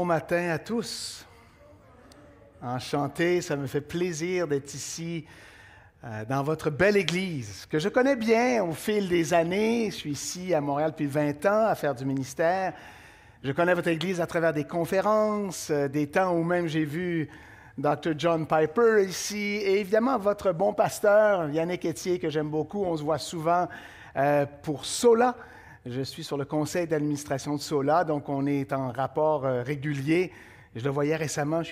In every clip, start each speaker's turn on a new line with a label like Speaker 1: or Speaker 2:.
Speaker 1: Bon matin à tous. Enchanté, ça me fait plaisir d'être ici dans votre belle église, que je connais bien au fil des années. Je suis ici à Montréal depuis 20 ans à faire du ministère. Je connais votre église à travers des conférences, des temps où même j'ai vu Dr. John Piper ici, et évidemment votre bon pasteur, Yannick Etier, que j'aime beaucoup. On se voit souvent pour Sola. Je suis sur le conseil d'administration de Sola, donc on est en rapport régulier. Je le voyais récemment,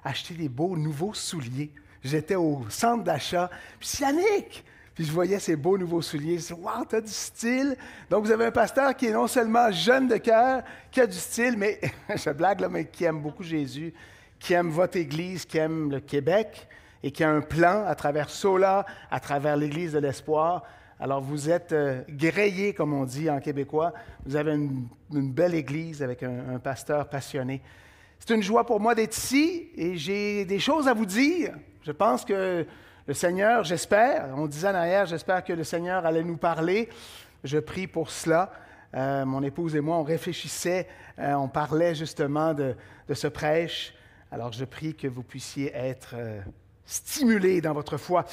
Speaker 1: acheter des beaux nouveaux souliers. J'étais au centre d'achat, puis Yannick! Puis je voyais ces beaux nouveaux souliers. Je me disais, wow, t'as du style! Donc vous avez un pasteur qui est non seulement jeune de cœur, qui a du style, mais, je blague là, mais qui aime beaucoup Jésus, qui aime votre Église, qui aime le Québec, et qui a un plan à travers Sola, à travers l'Église de l'Espoir. Alors, vous êtes grillés, comme on dit en québécois. Vous avez une belle église avec un pasteur passionné. C'est une joie pour moi d'être ici et j'ai des choses à vous dire. Je pense que le Seigneur, j'espère, on disait en arrière, j'espère que le Seigneur allait nous parler. Je prie pour cela. Mon épouse et moi, on réfléchissait, on parlait justement de ce prêche. Alors, je prie que vous puissiez être stimulés dans votre foi.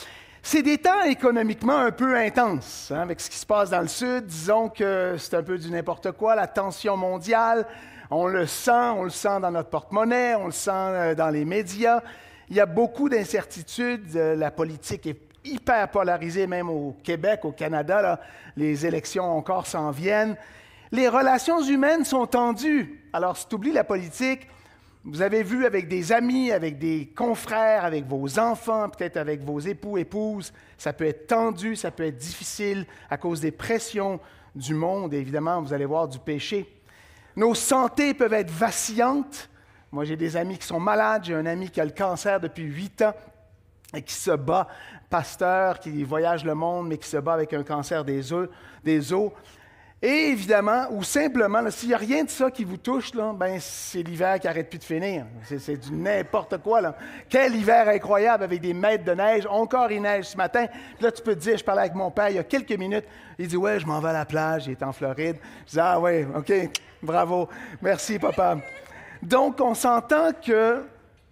Speaker 1: C'est des temps économiquement un peu intenses, hein, avec ce qui se passe dans le Sud. Disons que c'est un peu du n'importe quoi, la tension mondiale. On le sent dans notre porte-monnaie, on le sent dans les médias. Il y a beaucoup d'incertitudes. La politique est hyper polarisée, même au Québec, au Canada. Là, les élections encore s'en viennent. Les relations humaines sont tendues. Alors, si tu oublies la politique, vous avez vu avec des amis, avec des confrères, avec vos enfants, peut-être avec vos époux, épouses, ça peut être tendu, ça peut être difficile à cause des pressions du monde. Et évidemment, vous allez voir du péché. Nos santé peuvent être vacillantes. Moi, j'ai des amis qui sont malades. J'ai un ami qui a le cancer depuis 8 ans et qui se bat, pasteur, qui voyage le monde, mais qui se bat avec un cancer des os. Et évidemment, ou simplement, là, s'il n'y a rien de ça qui vous touche, là, ben, c'est l'hiver qui n'arrête plus de finir. C'est du n'importe quoi. Là. Quel hiver incroyable avec des mètres de neige. Encore il neige ce matin. Puis là, tu peux te dire, je parlais avec mon père il y a quelques minutes. Il dit, ouais, je m'en vais à la plage. Il est en Floride. Je dis, ah ouais, OK, bravo. Merci, papa. Donc, on s'entend que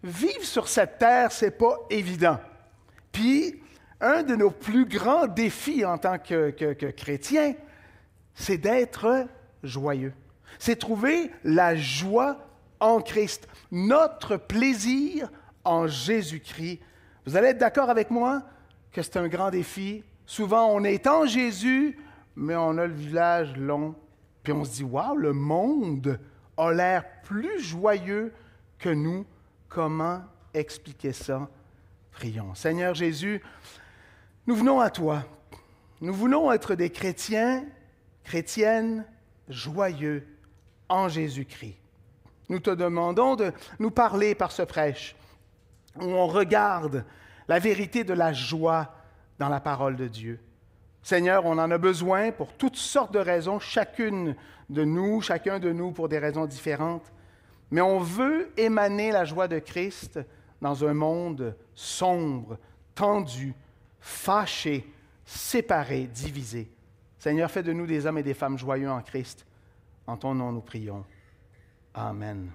Speaker 1: vivre sur cette terre, c'est pas évident. Puis, un de nos plus grands défis en tant que chrétiens, c'est d'être joyeux. C'est trouver la joie en Christ, notre plaisir en Jésus-Christ. Vous allez être d'accord avec moi que c'est un grand défi. Souvent, on est en Jésus, mais on a le visage long. Puis on se dit, waouh, le monde a l'air plus joyeux que nous. Comment expliquer ça? Prions. Seigneur Jésus, nous venons à toi. Nous voulons être des chrétiennes joyeux en Jésus-Christ. Nous te demandons de nous parler par ce prêche, où on regarde la vérité de la joie dans la parole de Dieu. Seigneur, on en a besoin pour toutes sortes de raisons, chacun de nous pour des raisons différentes, mais on veut émaner la joie de Christ dans un monde sombre, tendu, fâché, séparé, divisé. Seigneur, fais de nous des hommes et des femmes joyeux en Christ. En ton nom, nous prions. Amen.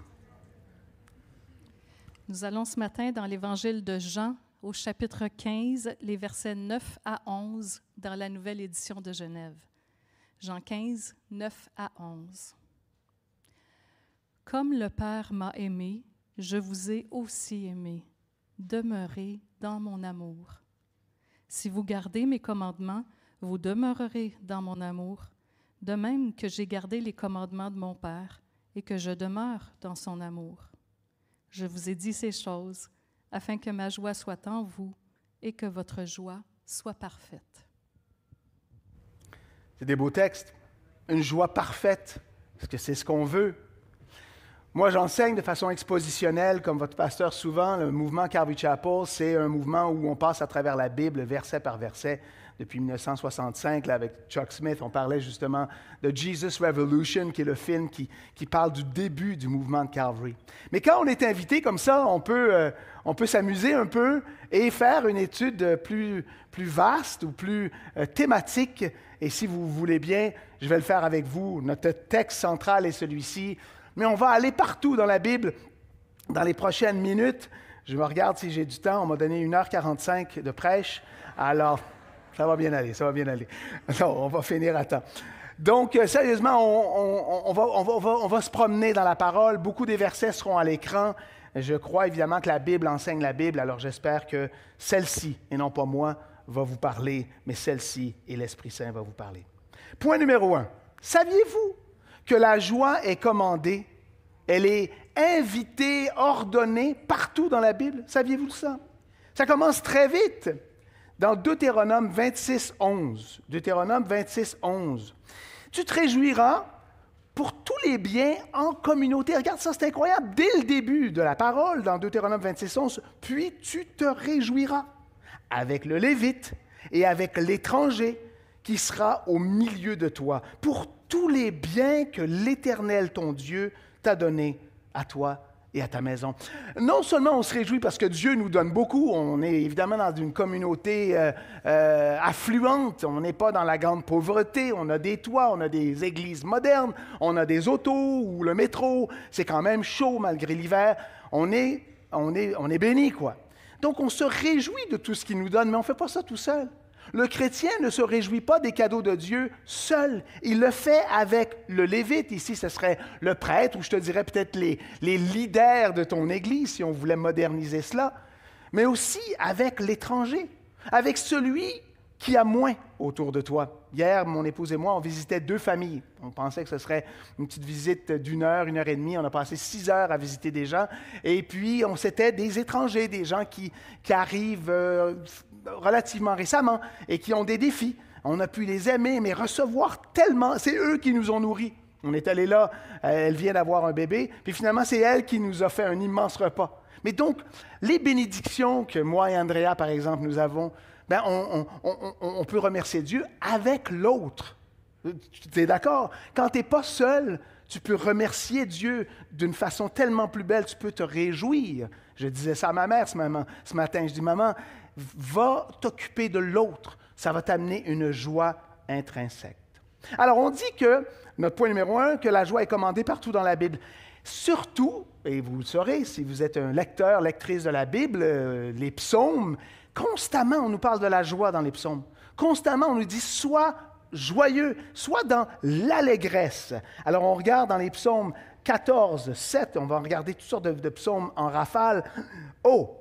Speaker 2: Nous allons ce matin dans l'Évangile de Jean, au chapitre 15, les versets 9 à 11, dans la nouvelle édition de Genève. Jean 15, 9 à 11. « Comme le Père m'a aimé, je vous ai aussi aimé. Demeurez dans mon amour. Si vous gardez mes commandements, vous demeurerez dans mon amour, de même que j'ai gardé les commandements de mon Père et que je demeure dans son amour. Je vous ai dit ces choses afin que ma joie soit en vous et que votre joie soit parfaite. »
Speaker 1: C'est des beaux textes. Une joie parfaite, parce que c'est ce qu'on veut. Moi, j'enseigne de façon expositionnelle, comme votre pasteur souvent. Le mouvement Calvary Chapel, c'est un mouvement où on passe à travers la Bible, verset par verset. Depuis 1965, là, avec Chuck Smith, on parlait justement de Jesus Revolution, qui est le film qui parle du début du mouvement de Calvary. Mais quand on est invité comme ça, on peut s'amuser un peu et faire une étude plus vaste ou plus thématique. Et si vous voulez bien, je vais le faire avec vous. Notre texte central est celui-ci. Mais on va aller partout dans la Bible dans les prochaines minutes. Je me regarde si j'ai du temps. On m'a donné 1h45 de prêche. Alors, ça va bien aller, ça va bien aller. Non, on va finir à temps. Donc, sérieusement, on va se promener dans la parole. Beaucoup des versets seront à l'écran. Je crois évidemment que la Bible enseigne la Bible, alors j'espère que celle-ci, et non pas moi, va vous parler, mais celle-ci et l'Esprit Saint va vous parler. Point numéro 1. Saviez-vous que la joie est commandée? Elle est invitée, ordonnée partout dans la Bible. Saviez-vous ça? Ça commence très vite dans Deutéronome 26, 11. Deutéronome 26, 11. Tu te réjouiras pour tous les biens en communauté. Regarde ça, c'est incroyable. Dès le début de la parole, dans Deutéronome 26, 11, puis tu te réjouiras avec le Lévite et avec l'étranger qui sera au milieu de toi, pour tous les biens que l'Éternel, ton Dieu, t'a donnés à toi et à ta maison. Non seulement on se réjouit parce que Dieu nous donne beaucoup, on est évidemment dans une communauté affluente, on n'est pas dans la grande pauvreté, on a des toits, on a des églises modernes, on a des autos ou le métro, c'est quand même chaud malgré l'hiver, on est béni, quoi. Donc on se réjouit de tout ce qu'il nous donne, mais on ne fait pas ça tout seul. Le chrétien ne se réjouit pas des cadeaux de Dieu seul. Il le fait avec le Lévite. Ici, ce serait le prêtre, ou je te dirais peut-être les leaders de ton Église, si on voulait moderniser cela, mais aussi avec l'étranger, avec celui qui a moins autour de toi. Hier, mon épouse et moi, on visitait 2 familles. On pensait que ce serait une petite visite d'1 heure, 1h30. On a passé 6 heures à visiter des gens. Et puis, c'était des étrangers, des gens qui arrivent relativement récemment et qui ont des défis. On a pu les aimer, mais recevoir tellement. C'est eux qui nous ont nourris. On est allé là, elle vient d'avoir un bébé, puis finalement, c'est elle qui nous a fait un immense repas. Mais donc, les bénédictions que moi et Andrea, par exemple, nous avons, ben on peut remercier Dieu avec l'autre. Tu es d'accord? Quand tu n'es pas seul, tu peux remercier Dieu d'une façon tellement plus belle, tu peux te réjouir. Je disais ça à ma mère ce matin, je dis, maman, va t'occuper de l'autre, ça va t'amener une joie intrinsèque. Alors on dit que, notre point numéro 1, que la joie est commandée partout dans la Bible. Surtout, et vous le saurez si vous êtes un lecteur, lectrice de la Bible, les psaumes, constamment on nous parle de la joie dans les psaumes. Constamment on nous dit « sois joyeux, sois dans l'allégresse ». Alors on regarde dans les psaumes 14, 7, on va regarder toutes sortes de psaumes en rafale. « Oh,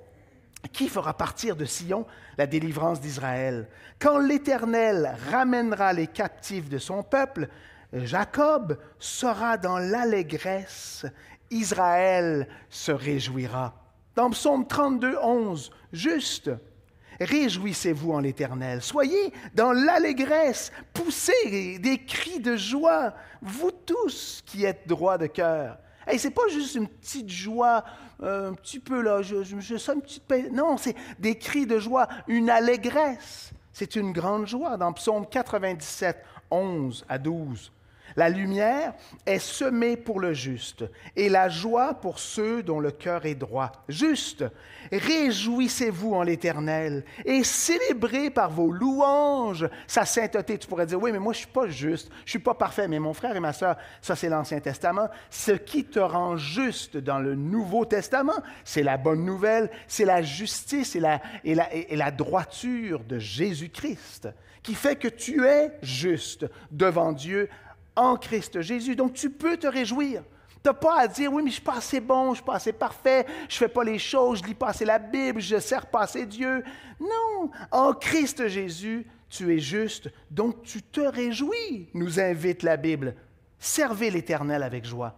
Speaker 1: qui fera partir de Sion la délivrance d'Israël? Quand l'Éternel ramènera les captifs de son peuple, Jacob sera dans l'allégresse, Israël se réjouira. » Dans Psaume 32, 11, juste, « Réjouissez-vous en l'Éternel, soyez dans l'allégresse, poussez des cris de joie, vous tous qui êtes droits de cœur. » Hey, ce n'est pas juste une petite joie, un petit peu là, je sens une petite paix. Non, c'est des cris de joie, une allégresse. C'est une grande joie. Dans Psaume 97, 11 à 12. La lumière est semée pour le juste et la joie pour ceux dont le cœur est droit. Juste, réjouissez-vous en l'Éternel et célébrez par vos louanges sa sainteté. Tu pourrais dire, oui, mais moi, je ne suis pas juste, je ne suis pas parfait. Mais mon frère et ma sœur, ça, c'est l'Ancien Testament. Ce qui te rend juste dans le Nouveau Testament, c'est la bonne nouvelle, c'est la justice et la droiture de Jésus-Christ qui fait que tu es juste devant Dieu en Christ Jésus. Donc, tu peux te réjouir. Tu n'as pas à dire, oui, mais je ne suis pas assez bon, je ne suis pas assez parfait, je ne fais pas les choses, je ne lis pas assez la Bible, je ne sers pas assez Dieu. Non, en Christ Jésus, tu es juste, donc tu te réjouis, nous invite la Bible. Servez l'Éternel avec joie.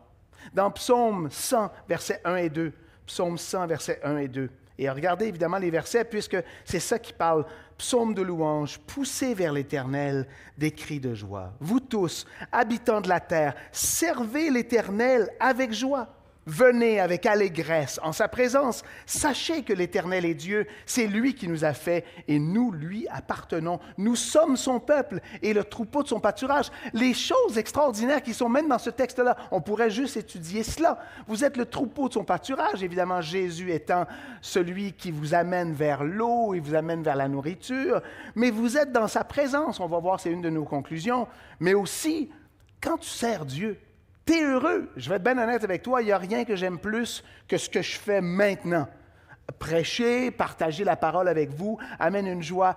Speaker 1: Dans Psaume 100, versets 1 et 2, Psaume 100, versets 1 et 2. Et regardez évidemment les versets, puisque c'est ça qui parle. Psaume de louange, poussez vers l'Éternel des cris de joie. Vous tous, habitants de la terre, servez l'Éternel avec joie. Venez avec allégresse en sa présence. Sachez que l'Éternel est Dieu. C'est lui qui nous a fait et nous lui appartenons. Nous sommes son peuple et le troupeau de son pâturage. Les choses extraordinaires qui sont même dans ce texte-là, on pourrait juste étudier cela. Vous êtes le troupeau de son pâturage, évidemment Jésus étant celui qui vous amène vers l'eau et vous amène vers la nourriture. Mais vous êtes dans sa présence, on va voir, c'est une de nos conclusions. Mais aussi, quand tu sers Dieu, Tu es heureux. Je vais être bien honnête avec toi, il n'y a rien que j'aime plus que ce que je fais maintenant. Prêcher, partager la parole avec vous, amène une joie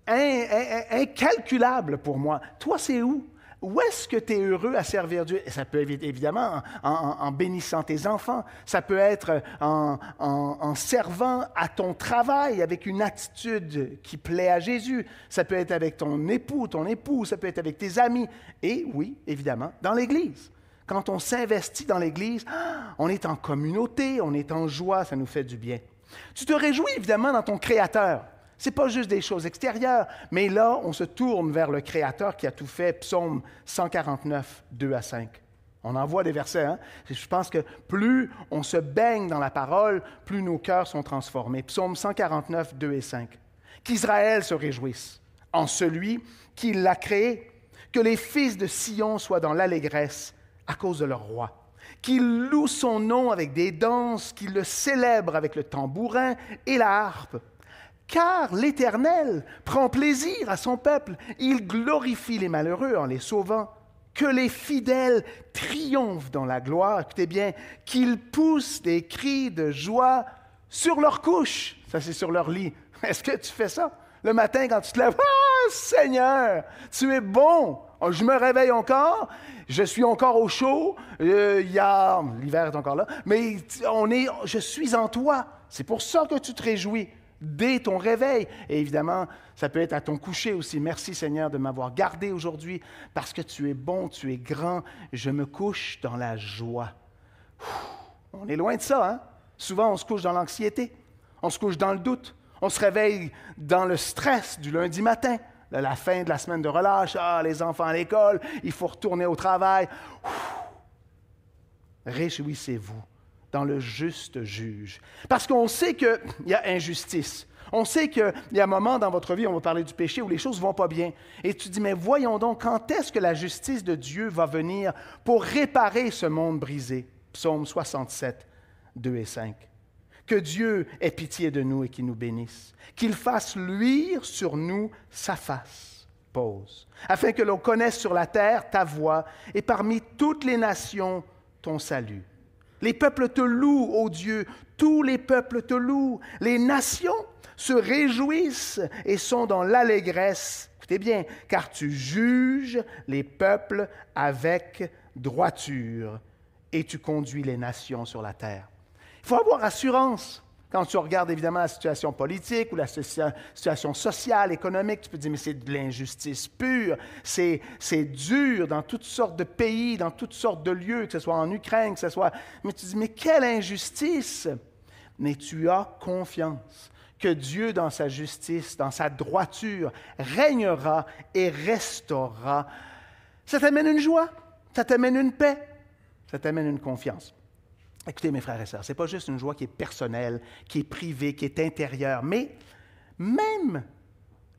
Speaker 1: incalculable pour moi. Toi, c'est où? Où est-ce que tu es heureux à servir Dieu? Ça peut être évidemment en bénissant tes enfants. Ça peut être en servant à ton travail avec une attitude qui plaît à Jésus. Ça peut être avec ton époux, ton épouse. Ça peut être avec tes amis. Et oui, évidemment, dans l'Église. Quand on s'investit dans l'Église, on est en communauté, on est en joie, ça nous fait du bien. Tu te réjouis évidemment dans ton Créateur. Ce n'est pas juste des choses extérieures, mais là, on se tourne vers le Créateur qui a tout fait, Psaume 149, 2 à 5. On en voit des versets, hein? Je pense que plus on se baigne dans la parole, plus nos cœurs sont transformés. Psaume 149, 2 et 5. Qu'Israël se réjouisse en celui qui l'a créé, que les fils de Sion soient dans l'allégresse à cause de leur roi, qu'ils louent son nom avec des danses, qu'ils le célèbrent avec le tambourin et la harpe. Car l'Éternel prend plaisir à son peuple, il glorifie les malheureux en les sauvant. Que les fidèles triomphent dans la gloire, écoutez bien, qu'ils poussent des cris de joie sur leur couche, ça c'est sur leur lit. Est-ce que tu fais ça? Le matin quand tu te lèves, « Ah, Seigneur, tu es bon! » Je me réveille encore, je suis encore au chaud, l'hiver est encore là, mais je suis en toi. C'est pour ça que tu te réjouis dès ton réveil. Et évidemment, ça peut être à ton coucher aussi. Merci Seigneur de m'avoir gardé aujourd'hui parce que tu es bon, tu es grand. Je me couche dans la joie. On est loin de ça, hein? Souvent, on se couche dans l'anxiété, on se couche dans le doute, on se réveille dans le stress du lundi matin. La fin de la semaine de relâche, les enfants à l'école, il faut retourner au travail. Réjouissez-vous dans le juste juge. Parce qu'on sait qu'il y a injustice. On sait qu'il y a un moment dans votre vie, on va parler du péché, où les choses ne vont pas bien. Et tu dis, mais voyons donc, quand est-ce que la justice de Dieu va venir pour réparer ce monde brisé? Psaume 67, 2 et 5. Que Dieu ait pitié de nous et qu'il nous bénisse, qu'il fasse luire sur nous sa face, pause, afin que l'on connaisse sur la terre ta voie et parmi toutes les nations ton salut. Les peuples te louent, ô Dieu, tous les peuples te louent, les nations se réjouissent et sont dans l'allégresse, écoutez bien, car tu juges les peuples avec droiture et tu conduis les nations sur la terre. Il faut avoir assurance. Quand tu regardes évidemment la situation politique ou la situation sociale, économique, tu peux te dire, mais c'est de l'injustice pure, c'est dur dans toutes sortes de pays, dans toutes sortes de lieux, que ce soit en Ukraine, que ce soit... Mais tu dis, mais quelle injustice! Mais tu as confiance que Dieu, dans sa justice, dans sa droiture, régnera et restaurera. Ça t'amène une joie, ça t'amène une paix, ça t'amène une confiance. Écoutez, mes frères et sœurs, ce n'est pas juste une joie qui est personnelle, qui est privée, qui est intérieure, mais même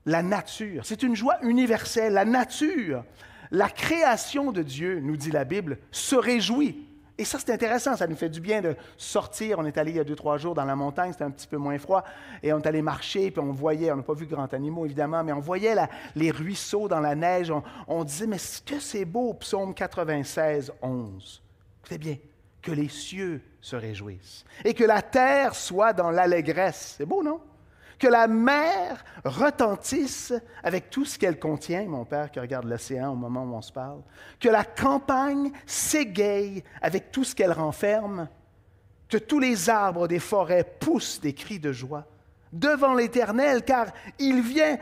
Speaker 1: la nature, c'est une joie universelle. La nature, la création de Dieu, nous dit la Bible, se réjouit. Et ça, c'est intéressant, ça nous fait du bien de sortir. On est allé il y a 2-3 jours dans la montagne, c'était un petit peu moins froid, et on est allé marcher, puis on voyait, on n'a pas vu de grands animaux évidemment, mais on voyait les ruisseaux dans la neige. On disait, mais est-ce que c'est beau, Psaume 96, 11. C'est bien. Que les cieux se réjouissent et que la terre soit dans l'allégresse. C'est beau, non? Que la mer retentisse avec tout ce qu'elle contient, mon père qui regarde l'océan au moment où on se parle. Que la campagne s'égaye avec tout ce qu'elle renferme. Que tous les arbres des forêts poussent des cris de joie devant l'Éternel, car il vient,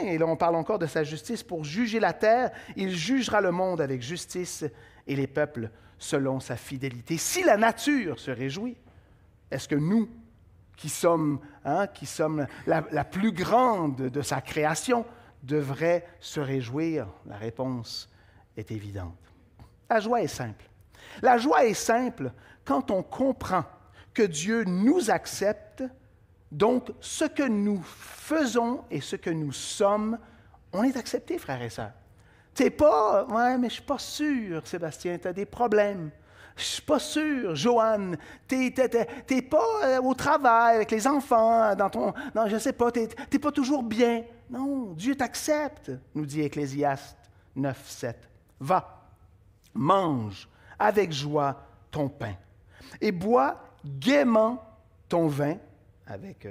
Speaker 1: et là on parle encore de sa justice, pour juger la terre. Il jugera le monde avec justice et les peuples selon sa fidélité. Si la nature se réjouit, est-ce que nous, qui sommes la plus grande de sa création, devrions se réjouir? La réponse est évidente. La joie est simple. La joie est simple quand on comprend que Dieu nous accepte, donc ce que nous faisons et ce que nous sommes, on est accepté, frères et sœurs. T'es pas, ouais, mais je suis pas sûr, Sébastien, tu as des problèmes. Je suis pas sûr, Joanne, t'es pas au travail avec les enfants, je sais pas, t'es pas toujours bien. Non, Dieu t'accepte, nous dit Ecclésiaste 9, 7. Va, mange avec joie ton pain et bois gaiement ton vin, avec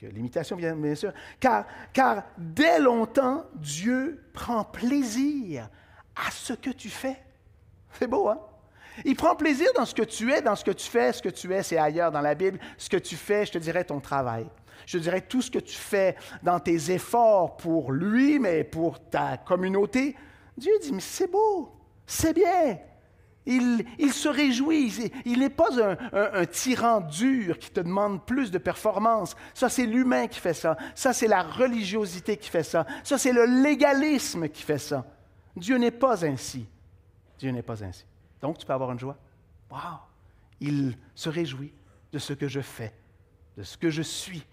Speaker 1: l'imitation bien sûr, car dès longtemps, Dieu prend plaisir à ce que tu fais. C'est beau, hein? Il prend plaisir dans ce que tu es, dans ce que tu fais. Ce que tu es, c'est ailleurs dans la Bible. Ce que tu fais, je te dirais ton travail. Je te dirais tout ce que tu fais dans tes efforts pour lui, mais pour ta communauté. Dieu dit, mais c'est beau, c'est bien. Il se réjouit. Il n'est pas un tyran dur qui te demande plus de performance. Ça, c'est l'humain qui fait ça. Ça, c'est la religiosité qui fait ça. Ça, c'est le légalisme qui fait ça. Dieu n'est pas ainsi. Dieu n'est pas ainsi. Donc, tu peux avoir une joie. Wow! Il se réjouit de ce que je fais, de ce que je suis.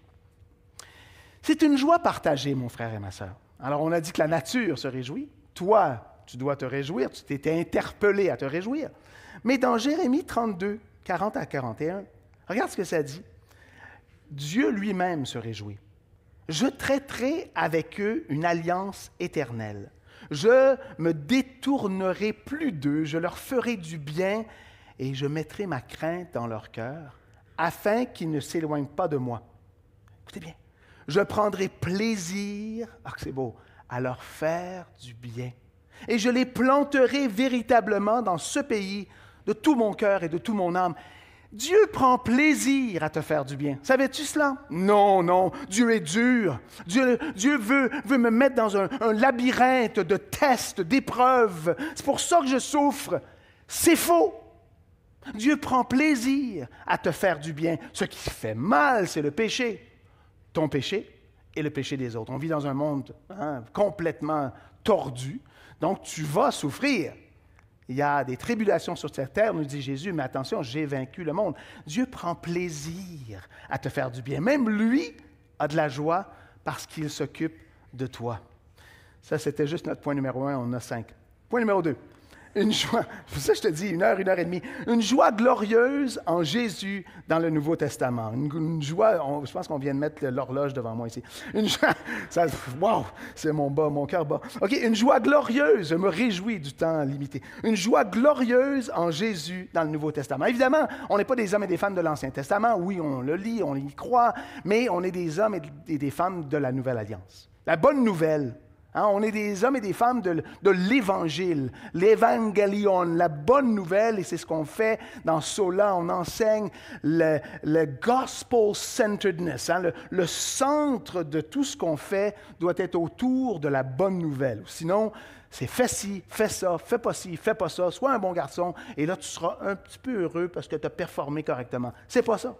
Speaker 1: C'est une joie partagée, mon frère et ma sœur. Alors, on a dit que la nature se réjouit. Toi, tu dois te réjouir. Tu t'étais interpellé à te réjouir. Mais dans Jérémie 32, 40 à 41, regarde ce que ça dit. Dieu lui-même se réjouit. Je traiterai avec eux une alliance éternelle. Je me détournerai plus d'eux, je leur ferai du bien et je mettrai ma crainte dans leur cœur afin qu'ils ne s'éloignent pas de moi. Écoutez bien, je prendrai plaisir, c'est beau, à leur faire du bien. Et je les planterai véritablement dans ce pays de tout mon cœur et de toute mon âme. Dieu prend plaisir à te faire du bien. Savais-tu cela? Non, non, Dieu est dur. Dieu veut me mettre dans un labyrinthe de tests, d'épreuves. C'est pour ça que je souffre. C'est faux. Dieu prend plaisir à te faire du bien. Ce qui fait mal, c'est le péché. Ton péché et le péché des autres. On vit dans un monde complètement tordu. Donc, tu vas souffrir. Il y a des tribulations sur cette terre, nous dit Jésus, mais attention, j'ai vaincu le monde. Dieu prend plaisir à te faire du bien. Même lui a de la joie parce qu'il s'occupe de toi. Ça, c'était juste notre point numéro 1, on en a 5. Point numéro 2. Une joie, pour ça je te dis, 1 heure et demie. Une joie glorieuse en Jésus dans le Nouveau Testament. Une joie, je pense qu'on vient de mettre l'horloge devant moi ici. Une joie, wow, c'est mon cœur bat. OK, une joie glorieuse, je me réjouis du temps limité. Une joie glorieuse en Jésus dans le Nouveau Testament. Évidemment, on n'est pas des hommes et des femmes de l'Ancien Testament. Oui, on le lit, on y croit, mais on est des hommes et des femmes de la Nouvelle Alliance. La bonne nouvelle, on est des hommes et des femmes de l'Évangile, l'Evangelion, la bonne nouvelle, et c'est ce qu'on fait dans Sola. On enseigne le gospel-centeredness. Le centre de tout ce qu'on fait doit être autour de la bonne nouvelle. Sinon, c'est fais ci, fais ça, fais pas ci, fais pas ça, sois un bon garçon, et là, tu seras un petit peu heureux parce que tu as performé correctement. C'est pas ça.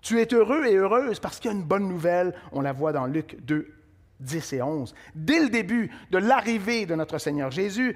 Speaker 1: Tu es heureux et heureuse parce qu'il y a une bonne nouvelle. On la voit dans Luc 2. 10 et 11. Dès le début de l'arrivée de notre Seigneur Jésus,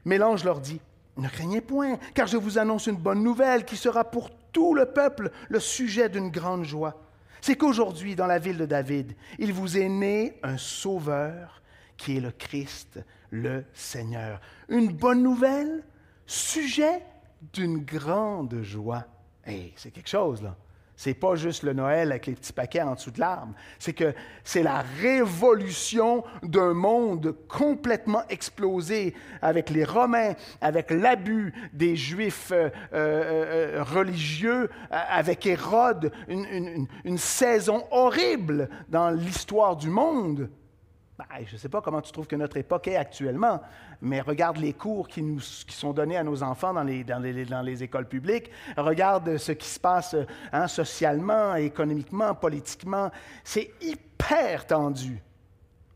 Speaker 1: mais l'ange leur dit, « Ne craignez point, car je vous annonce une bonne nouvelle qui sera pour tout le peuple le sujet d'une grande joie. C'est qu'aujourd'hui, dans la ville de David, il vous est né un sauveur qui est le Christ, le Seigneur. » Une bonne nouvelle, sujet d'une grande joie. Hey, c'est quelque chose, là. C'est pas juste le Noël avec les petits paquets en dessous de l'arbre. C'est que c'est la révolution d'un monde complètement explosé avec les Romains, avec l'abus des Juifs religieux, avec Hérode, une saison horrible dans l'histoire du monde. Je ne sais pas comment tu trouves que notre époque est actuellement, mais regarde les cours qui sont donnés à nos enfants dans les écoles publiques. Regarde ce qui se passe socialement, économiquement, politiquement. C'est hyper tendu.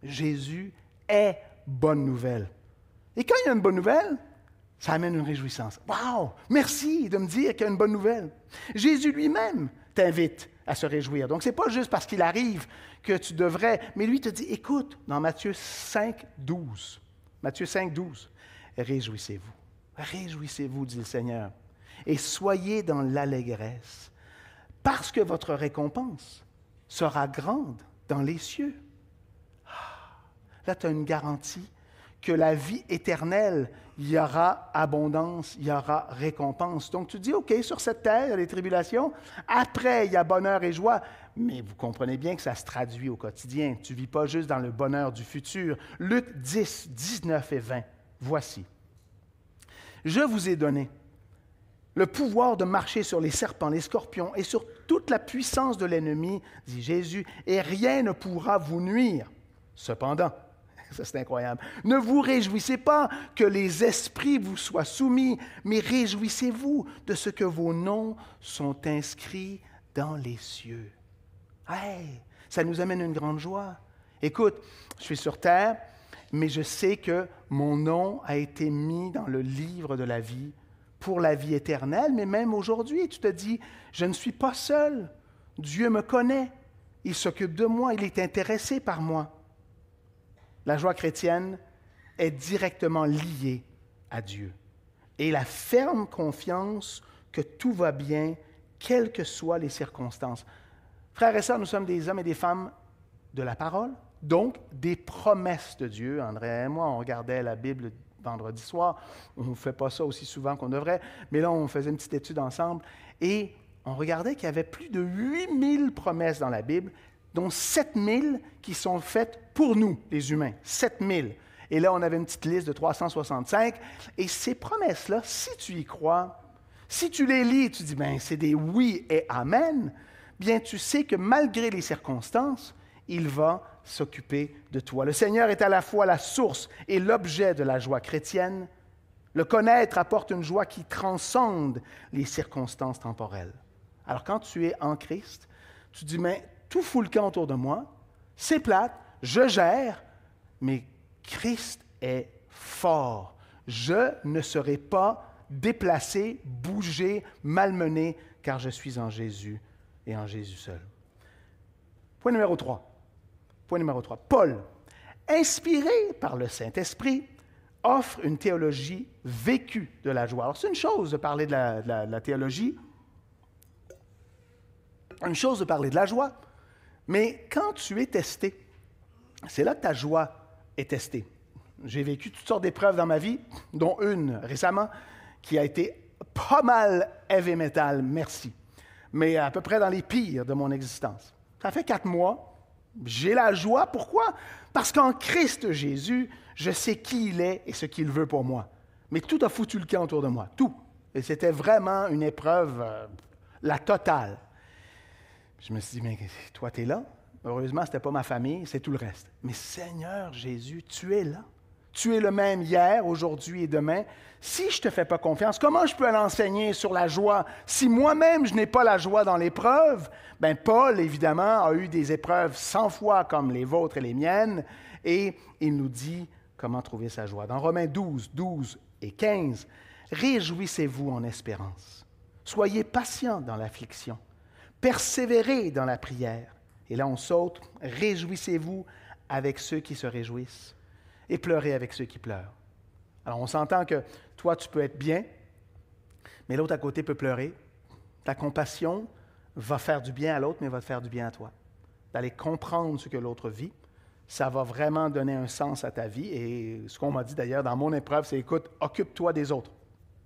Speaker 1: Jésus est bonne nouvelle. Et quand il y a une bonne nouvelle, ça amène une réjouissance. Wow! Merci de me dire qu'il y a une bonne nouvelle. Jésus lui-même t'invite à se réjouir. Donc, ce n'est pas juste parce qu'il arrive que tu devrais, mais lui te dit, écoute, dans Matthieu 5, 12, réjouissez-vous. Réjouissez-vous, dit le Seigneur, et soyez dans l'allégresse, parce que votre récompense sera grande dans les cieux. Là, tu as une garantie que la vie éternelle, il y aura abondance, il y aura récompense. Donc, tu dis, OK, sur cette terre, il y a des tribulations. Après, il y a bonheur et joie. Mais vous comprenez bien que ça se traduit au quotidien. Tu ne vis pas juste dans le bonheur du futur. Luc 10, 19 et 20. Voici. Je vous ai donné le pouvoir de marcher sur les serpents, les scorpions et sur toute la puissance de l'ennemi, dit Jésus, et rien ne pourra vous nuire. Cependant, ça c'est incroyable, ne vous réjouissez pas que les esprits vous soient soumis, mais réjouissez-vous de ce que vos noms sont inscrits dans les cieux. Hey, ça nous amène une grande joie. Écoute, je suis sur terre, mais je sais que mon nom a été mis dans le livre de la vie pour la vie éternelle, mais même aujourd'hui, tu te dis, je ne suis pas seul. Dieu me connaît. Il s'occupe de moi. Il est intéressé par moi. La joie chrétienne est directement liée à Dieu. Et la ferme confiance que tout va bien, quelles que soient les circonstances. Frères et sœurs, nous sommes des hommes et des femmes de la parole, donc des promesses de Dieu. André et moi, on regardait la Bible vendredi soir. On ne fait pas ça aussi souvent qu'on devrait, mais là, on faisait une petite étude ensemble et on regardait qu'il y avait plus de 8000 promesses dans la Bible, dont 7000 qui sont faites pour nous, les humains. 7000. Et là, on avait une petite liste de 365. Et ces promesses-là, si tu y crois, si tu les lis et tu dis, bien, c'est des oui et amen, bien, tu sais que malgré les circonstances, il va s'occuper de toi. Le Seigneur est à la fois la source et l'objet de la joie chrétienne. Le connaître apporte une joie qui transcende les circonstances temporelles. Alors, quand tu es en Christ, tu dis, mais tout fout le camp autour de moi, c'est plate, je gère, mais Christ est fort. Je ne serai pas déplacé, bougé, malmené, car je suis en Jésus et en Jésus seul. Point numéro 3. Paul, inspiré par le Saint-Esprit, offre une théologie vécue de la joie. Alors, c'est une chose de parler de la théologie, une chose de parler de la joie, mais quand tu es testé, c'est là que ta joie est testée. J'ai vécu toutes sortes d'épreuves dans ma vie, dont une récemment qui a été pas mal heavy metal, merci, mais à peu près dans les pires de mon existence. Ça fait 4 mois. J'ai la joie. Pourquoi? Parce qu'en Christ Jésus, je sais qui il est et ce qu'il veut pour moi. Mais tout a foutu le camp autour de moi. Tout. Et c'était vraiment une épreuve, la totale. Je me suis dit, mais toi, tu es là. Heureusement, ce n'était pas ma famille, c'est tout le reste. Mais Seigneur Jésus, tu es là. Tu es le même hier, aujourd'hui et demain. Si je ne te fais pas confiance, comment je peux l'enseigner sur la joie? Si moi-même, je n'ai pas la joie dans l'épreuve, bien, Paul, évidemment, a eu des épreuves 100 fois comme les vôtres et les miennes, et il nous dit comment trouver sa joie. Dans Romains 12, 12 et 15, « Réjouissez-vous en espérance. Soyez patients dans l'affliction. Persévérez dans la prière. » Et là, on saute, « Réjouissez-vous avec ceux qui se réjouissent. » Et pleurer avec ceux qui pleurent. Alors, on s'entend que toi, tu peux être bien, mais l'autre à côté peut pleurer. Ta compassion va faire du bien à l'autre, mais va te faire du bien à toi. D'aller comprendre ce que l'autre vit, ça va vraiment donner un sens à ta vie. Et ce qu'on m'a dit d'ailleurs dans mon épreuve, c'est, écoute, occupe-toi des autres.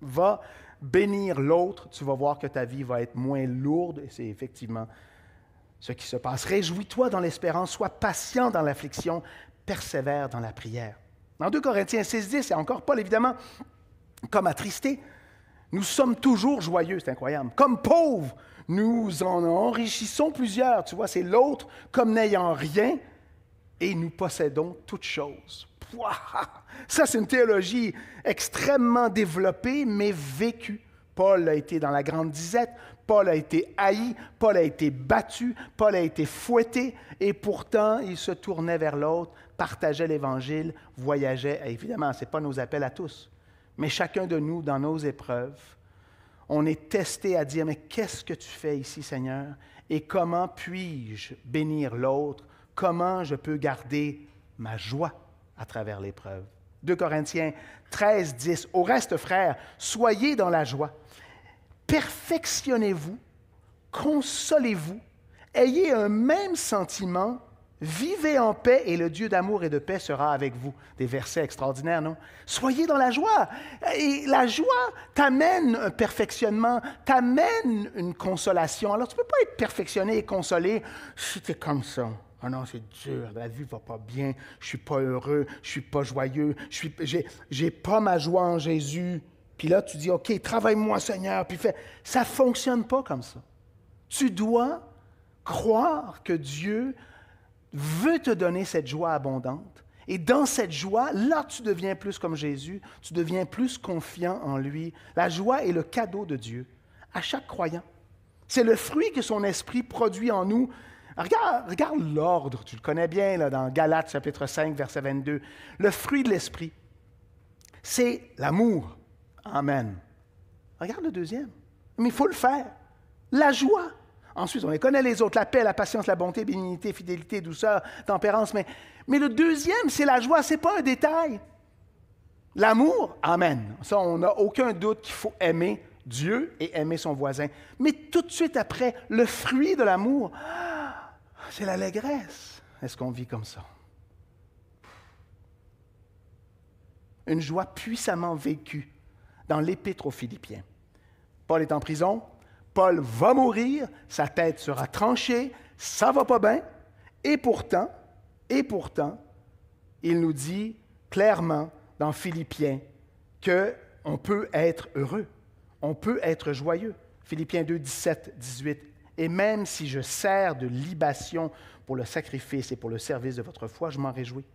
Speaker 1: Va bénir l'autre, tu vas voir que ta vie va être moins lourde. Et c'est effectivement ce qui se passe. Réjouis-toi dans l'espérance, sois patient dans l'affliction, persévère dans la prière. Dans 2 Corinthiens 6, 10, et encore Paul, évidemment, comme attristé, nous sommes toujours joyeux, c'est incroyable. Comme pauvres, nous en enrichissons plusieurs. Tu vois, c'est l'autre comme n'ayant rien, et nous possédons toutes choses. Pouah! Ça, c'est une théologie extrêmement développée, mais vécue. Paul a été dans la grande disette, Paul a été haï, Paul a été battu, Paul a été fouetté, et pourtant, il se tournait vers l'autre, partageait l'Évangile, voyageait. Et évidemment, ce n'est pas nos appels à tous, mais chacun de nous, dans nos épreuves, on est testé à dire, mais qu'est-ce que tu fais ici, Seigneur? Et comment puis-je bénir l'autre? Comment je peux garder ma joie à travers l'épreuve? 2 Corinthiens 13, 10. Au reste, frères, soyez dans la joie. Perfectionnez-vous, consolez-vous, ayez un même sentiment, vivez en paix et le Dieu d'amour et de paix sera avec vous. Des versets extraordinaires, non? Soyez dans la joie. Et la joie t'amène un perfectionnement, t'amène une consolation. Alors, tu ne peux pas être perfectionné et consolé si tu es comme ça. Ah non, c'est dur, la vie ne va pas bien, je ne suis pas heureux, je ne suis pas joyeux, j'ai pas ma joie en Jésus. Puis là, tu dis, OK, travaille-moi, Seigneur, puis fais. Ça ne fonctionne pas comme ça. Tu dois croire que Dieu veut te donner cette joie abondante. Et dans cette joie, là, tu deviens plus comme Jésus, tu deviens plus confiant en lui. La joie est le cadeau de Dieu à chaque croyant. C'est le fruit que son esprit produit en nous. Regarde l'ordre, tu le connais bien là, dans Galates chapitre 5, verset 22. Le fruit de l'esprit, c'est l'amour. Amen. Regarde le deuxième. Mais il faut le faire. La joie. Ensuite, on les connaît les autres, la paix, la patience, la bonté, bénignité, fidélité, douceur, tempérance. Mais le deuxième, c'est la joie, ce n'est pas un détail. L'amour, amen. Ça, on n'a aucun doute qu'il faut aimer Dieu et aimer son voisin. Mais tout de suite après, le fruit de l'amour, c'est l'allégresse. Est-ce qu'on vit comme ça? Une joie puissamment vécue dans l'Épître aux Philippiens. Paul est en prison, Paul va mourir, sa tête sera tranchée, ça ne va pas bien, et pourtant, il nous dit clairement dans Philippiens qu'on peut être heureux, on peut être joyeux. Philippiens 2, 17, 18. Et même si je sers de libation pour le sacrifice et pour le service de votre foi, je m'en réjouis.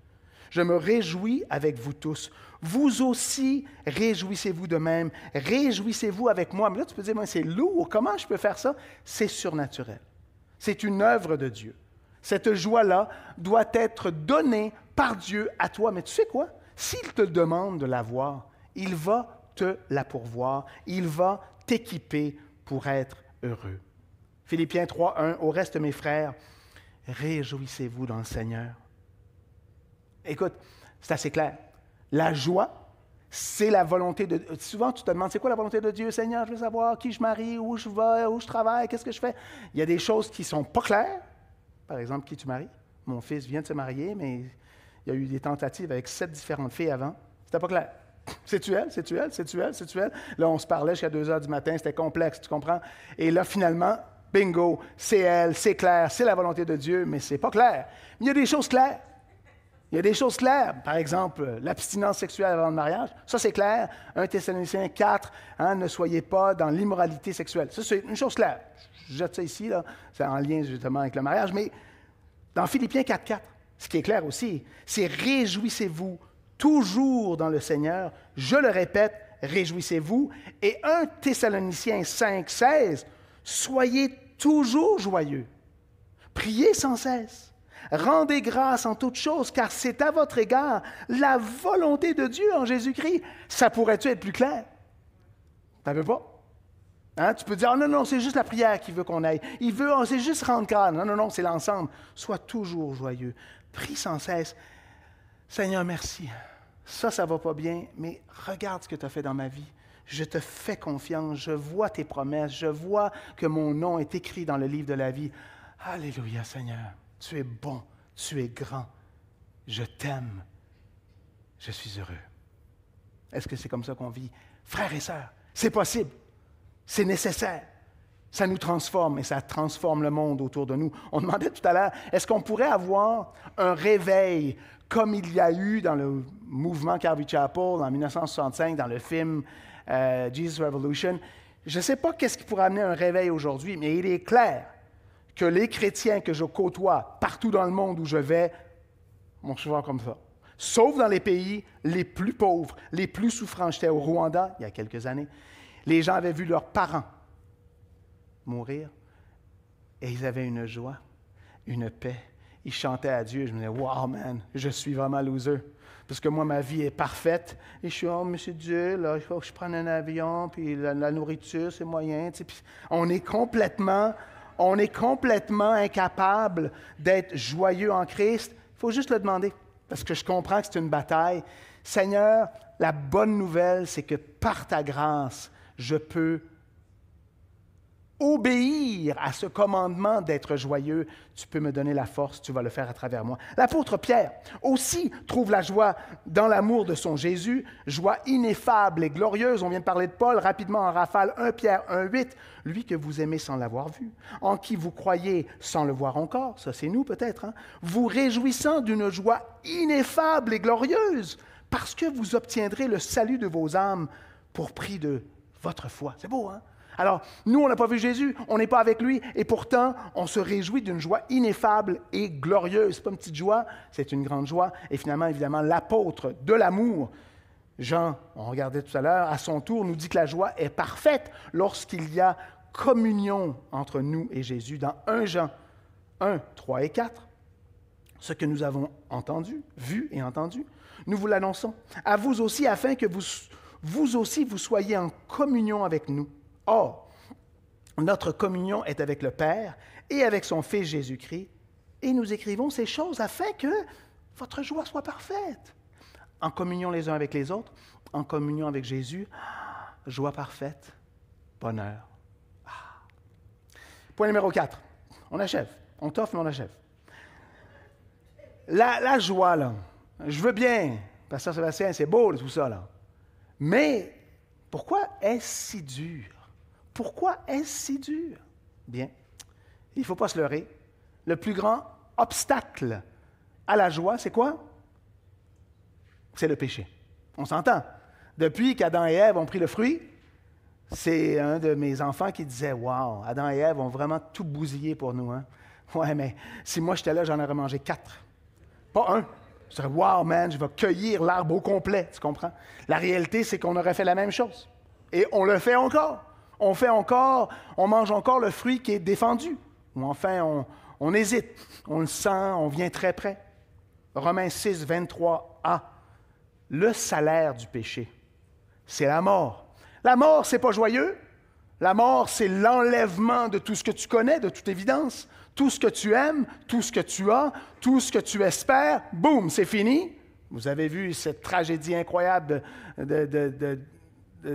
Speaker 1: Je me réjouis avec vous tous. Vous aussi, réjouissez-vous de même. Réjouissez-vous avec moi. Mais là, tu peux dire, moi, c'est lourd. Comment je peux faire ça? C'est surnaturel. C'est une œuvre de Dieu. Cette joie-là doit être donnée par Dieu à toi. Mais tu sais quoi? S'il te demande de l'avoir, il va te la pourvoir. Il va t'équiper pour être heureux. Philippiens 3, 1. Au reste, mes frères, réjouissez-vous dans le Seigneur. Écoute, c'est assez clair. La joie, c'est la volonté de Dieu. Souvent, tu te demandes, c'est quoi la volonté de Dieu? Seigneur, je veux savoir qui je marie, où je vais, où je travaille, qu'est-ce que je fais? Il y a des choses qui ne sont pas claires. Par exemple, qui tu maries? Mon fils vient de se marier, mais il y a eu des tentatives avec 7 différentes filles avant. C'était pas clair. C'est-tu elle? C'est-tu elle? C'est-tu elle? C'est-tu elle? Là, on se parlait jusqu'à 2 heures du matin, c'était complexe, tu comprends? Et là, finalement, bingo, c'est elle, c'est clair, c'est la volonté de Dieu, mais c'est pas clair. Mais il y a des choses claires. Il y a des choses claires. Par exemple, l'abstinence sexuelle avant le mariage. Ça, c'est clair. 1 Thessaloniciens 4, ne soyez pas dans l'immoralité sexuelle. Ça, c'est une chose claire. Je jette ça ici, là. C'est en lien justement avec le mariage. Mais dans Philippiens 4, 4, ce qui est clair aussi, c'est réjouissez-vous toujours dans le Seigneur. Je le répète, réjouissez-vous. Et 1 Thessaloniciens 5, 16, soyez toujours joyeux. Priez sans cesse. Rendez grâce en toutes choses, car c'est à votre égard la volonté de Dieu en Jésus-Christ. Ça pourrait-tu être plus clair? Tu ne veux pas? Hein? Tu peux dire, oh, non, c'est juste la prière qui veut qu'on aille. C'est juste rendre grâce. Non, c'est l'ensemble. Sois toujours joyeux. Prie sans cesse. Seigneur, merci. Ça ne va pas bien, mais regarde ce que tu as fait dans ma vie. Je te fais confiance. Je vois tes promesses. Je vois que mon nom est écrit dans le livre de la vie. Alléluia, Seigneur. Tu es bon, tu es grand, je t'aime, je suis heureux. Est-ce que c'est comme ça qu'on vit? Frères et sœurs, c'est possible, c'est nécessaire. Ça nous transforme et ça transforme le monde autour de nous. On demandait tout à l'heure, est-ce qu'on pourrait avoir un réveil comme il y a eu dans le mouvement Calvary Chapel en 1965, dans le film Jesus Revolution? Je ne sais pas qu'est-ce qui pourrait amener un réveil aujourd'hui, mais il est clair que les chrétiens que je côtoie partout dans le monde où je vais sont souvent comme ça. Sauf dans les pays les plus pauvres, les plus souffrants. J'étais au Rwanda il y a quelques années. Les gens avaient vu leurs parents mourir et ils avaient une joie, une paix. Ils chantaient à Dieu. Je me disais, wow, man, je suis vraiment loser. Parce que moi, ma vie est parfaite. Et je suis, oh, monsieur Dieu, là, il faut que je prenne un avion, puis la nourriture, c'est moyen. Tu sais, puis on est complètement incapable d'être joyeux en Christ. Il faut juste le demander, parce que je comprends que c'est une bataille. Seigneur, la bonne nouvelle, c'est que par ta grâce, je peux obéir à ce commandement d'être joyeux. Tu peux me donner la force, tu vas le faire à travers moi. L'apôtre Pierre aussi trouve la joie dans l'amour de son Jésus, joie ineffable et glorieuse. On vient de parler de Paul, rapidement en rafale, 1 Pierre 1,8, lui que vous aimez sans l'avoir vu, en qui vous croyez sans le voir encore, ça c'est nous peut-être, vous réjouissant d'une joie ineffable et glorieuse, parce que vous obtiendrez le salut de vos âmes pour prix de votre foi. C'est beau, hein? Alors, nous, on n'a pas vu Jésus, on n'est pas avec lui, et pourtant, on se réjouit d'une joie ineffable et glorieuse. Ce n'est pas une petite joie, c'est une grande joie. Et finalement, évidemment, l'apôtre de l'amour, Jean, on regardait tout à l'heure, à son tour, nous dit que la joie est parfaite lorsqu'il y a communion entre nous et Jésus. Dans 1 Jean 1, 3 et 4, ce que nous avons entendu, vu et entendu, nous vous l'annonçons. À vous aussi, afin que vous aussi, vous soyez en communion avec nous. Or, notre communion est avec le Père et avec son Fils Jésus-Christ, et nous écrivons ces choses afin que votre joie soit parfaite. En communion les uns avec les autres, en communion avec Jésus, joie parfaite, bonheur. Point numéro 4. On achève. On t'offre, mais on achève. La joie, là, je veux bien, Pasteur Sébastien, c'est beau tout ça, là. Mais pourquoi est-ce si dur? Pourquoi est-ce si dur? Bien, il ne faut pas se leurrer. Le plus grand obstacle à la joie, c'est quoi? C'est le péché. On s'entend. Depuis qu'Adam et Ève ont pris le fruit, c'est un de mes enfants qui disait « Wow, Adam et Ève ont vraiment tout bousillé pour nous. Hein? » Ouais, mais si moi j'étais là, j'en aurais mangé 4. Pas un. Je dirais « Wow, man, je vais cueillir l'arbre au complet. » Tu comprends? La réalité, c'est qu'on aurait fait la même chose. Et on le fait encore. On mange encore le fruit qui est défendu. Ou enfin, on hésite. On le sent, on vient très près. Romains 6, 23a. Le salaire du péché, c'est la mort. La mort, c'est pas joyeux. La mort, c'est l'enlèvement de tout ce que tu connais, de toute évidence. Tout ce que tu aimes, tout ce que tu as, tout ce que tu espères, boum, c'est fini. Vous avez vu cette tragédie incroyable de